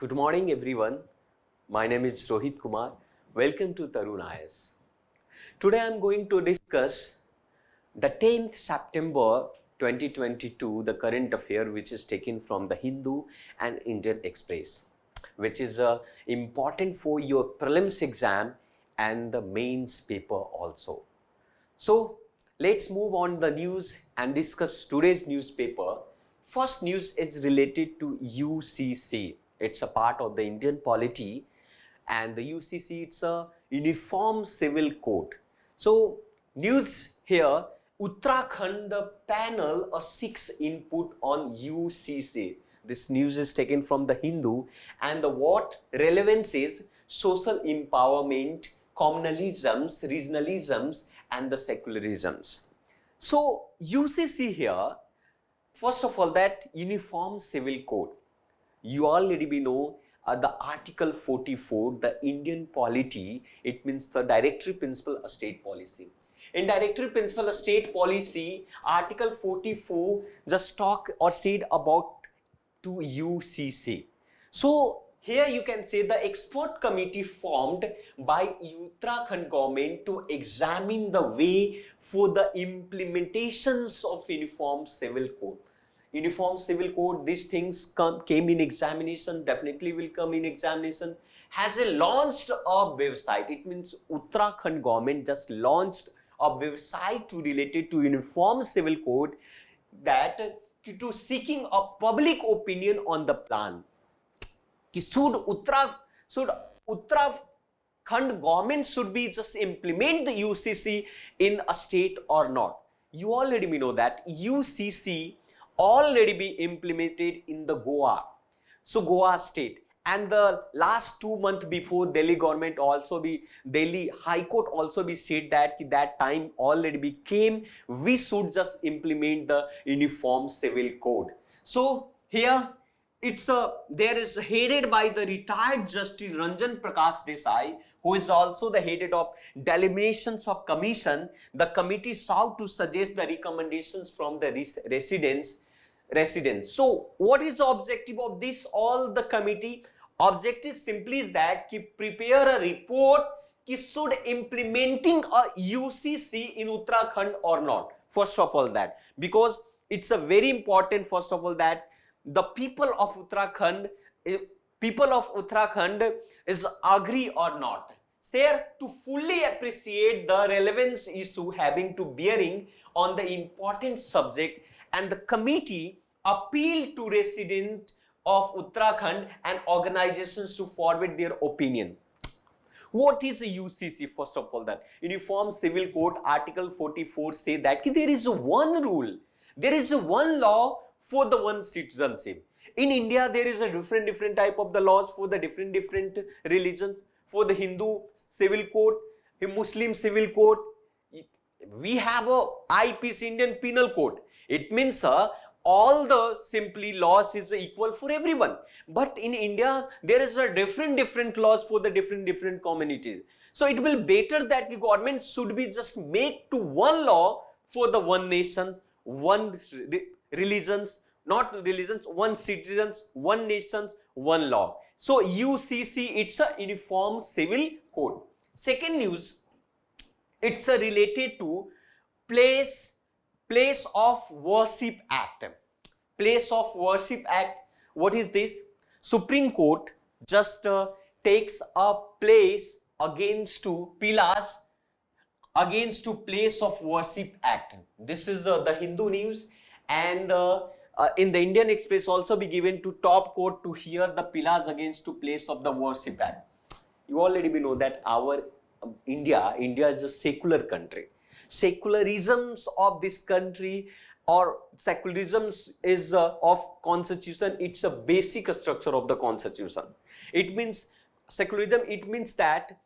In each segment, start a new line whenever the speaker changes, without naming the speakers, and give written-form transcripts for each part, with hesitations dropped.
Good morning everyone. My name is Rohit Kumar. Welcome to Tarun IAS. Today I am going to discuss the 10th September 2022, the current affair which is taken from the Hindu and Indian Express, which is important for your prelims exam and the mains paper also. So let's move on the news and discuss today's newspaper. First news is related to UCC. It's a part of the Indian polity, and the UCC, it's a Uniform Civil Code. So news here, Uttarakhand, the panel, a 6 input on UCC. This news is taken from the Hindu, and the what relevance is social empowerment, communalisms, regionalisms, and the secularisms. So UCC here, first of all, that Uniform Civil Code. You already know the Article 44, the Indian polity, it means the Directory Principle of State Policy. In Directory Principle of State Policy, Article 44 just talk or said about to UCC. So here you can say the expert committee formed by Uttarakhand government to examine the way for the implementations of Uniform Civil Code. Uniform Civil Code, these things came in examination, definitely will come in examination. Has launched a website. It means Uttarakhand government just launched a website related to Uniform Civil Code, that to seeking a public opinion on the plan. Should Uttarakhand government should be just implement the UCC in a state or not? You already know that UCC already be implemented in the Goa. So Goa state, and the last 2 months before, Delhi government also be, Delhi High Court also be said that time already became, we should just implement the Uniform Civil Code. So here it's there is headed by the retired Justice Ranjan Prakash Desai, who is also the head of deliberations of commission. The committee sought to suggest the recommendations from the residents. So what is the objective of this? All the committee objective simply is that prepare a report should implementing a UCC in Uttarakhand or not. First of all that, because it's a very important, first of all, that the people of Uttarakhand is agree or not. There to fully appreciate the relevance issue having to bearing on the important subject, and the committee appealed to residents of Uttarakhand and organizations to forward their opinion. What is a UCC? First of all, that Uniform Civil Code Article 44 say that there is one rule, there is one law for the one citizenship. In India, there is a different type of the laws for the different religions. For the Hindu Civil Code, the Muslim Civil Code, we have a IPC, Indian Penal Code. It means all the simply laws is equal for everyone. But in India, there is a different laws for the different communities. So it will better that the government should be just make to one law for the one nation, one religions, not religions, one citizens, one nations, one law. So UCC, it's a Uniform Civil Code. Second news, it's related to Place of Worship Act. Place of Worship Act, what is this? Supreme Court just takes a place against to pillars against to Place of Worship Act. This is the Hindu news, and in the Indian Express also be given to top court to hear the pillars against to Place of the Worship Act. You already know that our India is a secular country. Secularisms of this country, or secularisms is of constitution, it's a basic structure of the constitution. It means secularism, it means that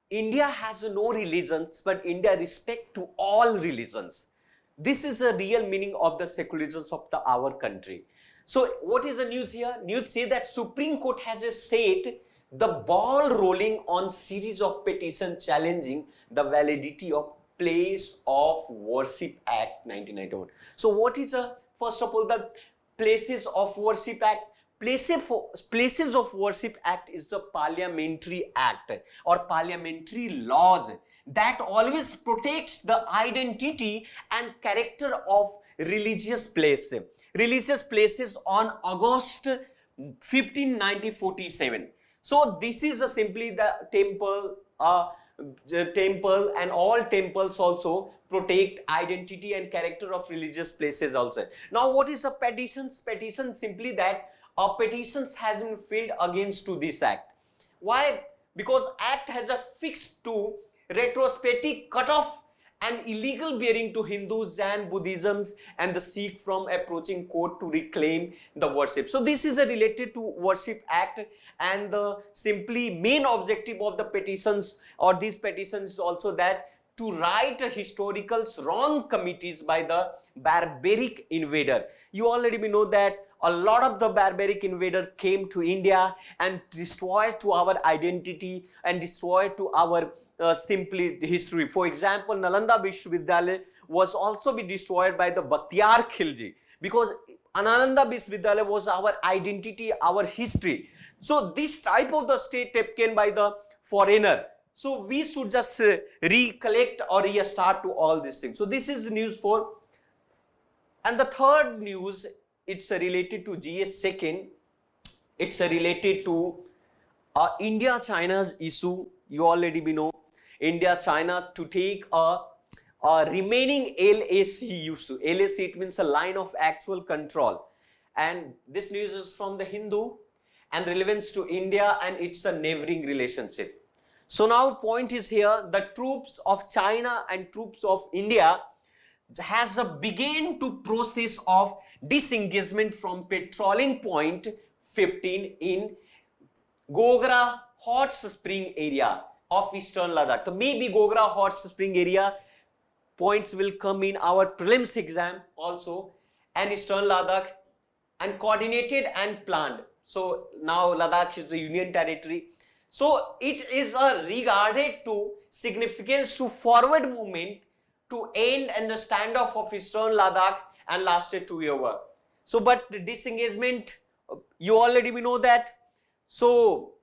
India has no religions, but India respect to all religions. This is the real meaning of the secularism of our country. So what is the news here? News say that Supreme Court has said the ball rolling on series of petitions challenging the validity of Place of Worship Act 1991. So what is first of all the Places of Worship Act? Places of Worship Act is a parliamentary act or parliamentary laws that always protects the identity and character of religious places. Religious places on August 15, 1947. So this is simply the temple, the temple, and all temples also protect identity and character of religious places also. Now what is a petition? Petition simply that a petitions has been filed against to this act. Why? Because act has a fixed to retrospective cutoff and illegal bearing to Hindus, Jain, Buddhisms and the Sikh from approaching court to reclaim the worship. So this is a related to Worship Act, and the simply main objective of the petitions or these petitions is also that to right historical wrong committees by the barbaric invader. You already know that a lot of the barbaric invader came to India and destroyed to our identity and destroyed to our simply history. For example, Nalanda Vishwavidyalaya was also be destroyed by the Bakhtiyar Khilji, because Nalanda Vishwavidyalaya was our identity, our history. So this type of the state taken by the foreigner. So we should just recollect or restart to all these things. So this is news for. And the third news, it's related to GS second. It's related to India-China's issue. You already know India-China to take a remaining LAC issue. LAC, it means a line of actual control. And this news is from the Hindu and relevance to India and it's a neighboring relationship. So now point is here, the troops of China and troops of India has begun to process of disengagement from patrolling point 15 in Gogra hot spring area of eastern Ladakh. So maybe Gogra hot spring area points will come in our prelims exam also, and eastern Ladakh, and coordinated and planned. So now Ladakh is the union territory. So it is regarded to significance to forward movement to end and the standoff of eastern Ladakh and lasted 2 years. So but the disengagement, you already know that. So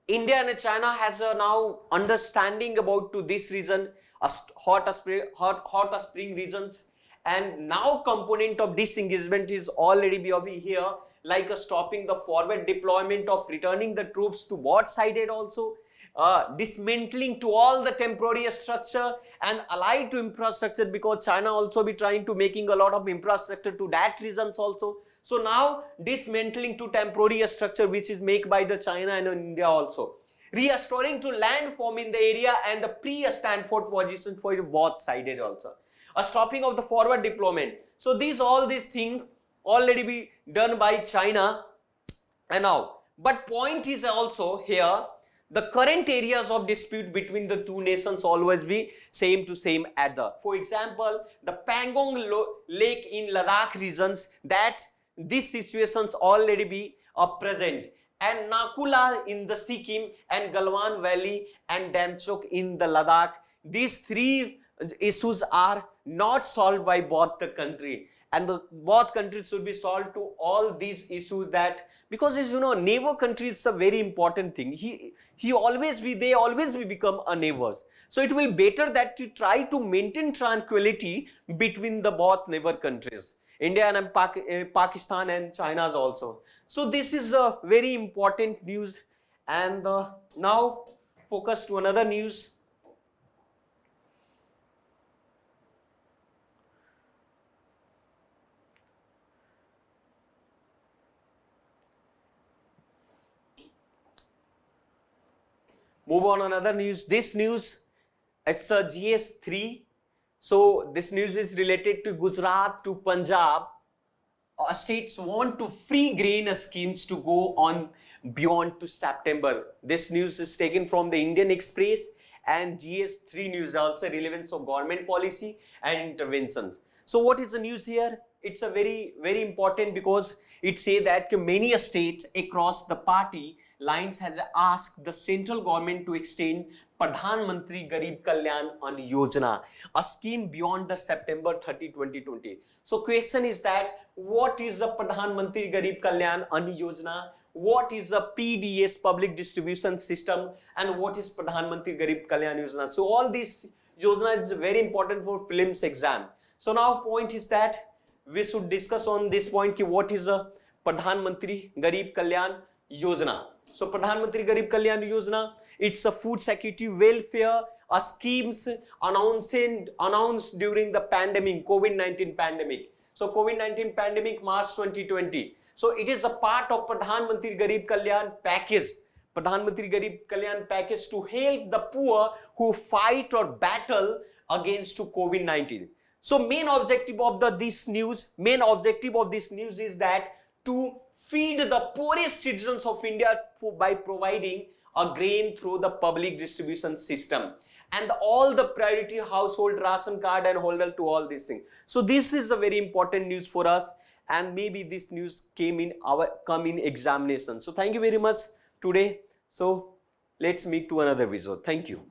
India and China has a now understanding about to this region, hot spring regions, and now component of disengagement is already be here, like stopping the forward deployment of returning the troops to both sided also, dismantling to all the temporary structure and allied to infrastructure, because China also be trying to making a lot of infrastructure to that regions also. So now dismantling to temporary structure which is made by the China and India also. Restoring to landform in the area and the pre-Stanford position for both sided also. A stopping of the forward deployment. So all these things already be done by China. And now, but point is also here, the current areas of dispute between the two nations always be same to same at the. For example, the Pangong Lake in Ladakh regions, that these situations already be present, and Nakula in the Sikkim and Galwan Valley and Damchok in the Ladakh. These three issues are not solved by both the country, and both countries should be solved to all these issues, that because as you know, neighbor country is a very important thing. They always become a neighbors. So it will be better that to try to maintain tranquility between the both neighbor countries, India and Pakistan and China's also. So this is a very important news. And now focus to another news. Move on another news. This news, it's a GS3. So this news is related to Gujarat to Punjab. States want to free grain schemes to go on beyond to September. This news is taken from the Indian Express, and GS3 news also relevance of government policy and interventions. So what is the news here? It's a very important, because It say that many states across the party lines has asked the central government to extend Pradhan Mantri Garib Kalyan Ann Yojana, a scheme beyond the September 30, 2020. So question is that what is the Pradhan Mantri Garib Kalyan Ann Yojana? What is the PDS, public distribution system, and what is Pradhan Mantri Garib Kalyan Yojana? So all these Yojana is very important for prelims exam. So now point is that we should discuss on this point ki what is a Pradhan Mantri Garib Kalyan Yojana. So Pradhan Mantri Garib Kalyan Yojana, it's a food security welfare, a schemes announced during the pandemic, COVID-19 pandemic. So COVID-19 pandemic, March 2020. So it is a part of Pradhan Mantri Garib Kalyan package. Pradhan Mantri Garib Kalyan package to help the poor who fight or battle against to COVID-19. So main objective of this news is that to feed the poorest citizens of India by providing a grain through the public distribution system and all the priority household ration card and holder to all these things. So this is a very important news for us, and maybe this news come in examination. So thank you very much today. So let's meet to another video. Thank you.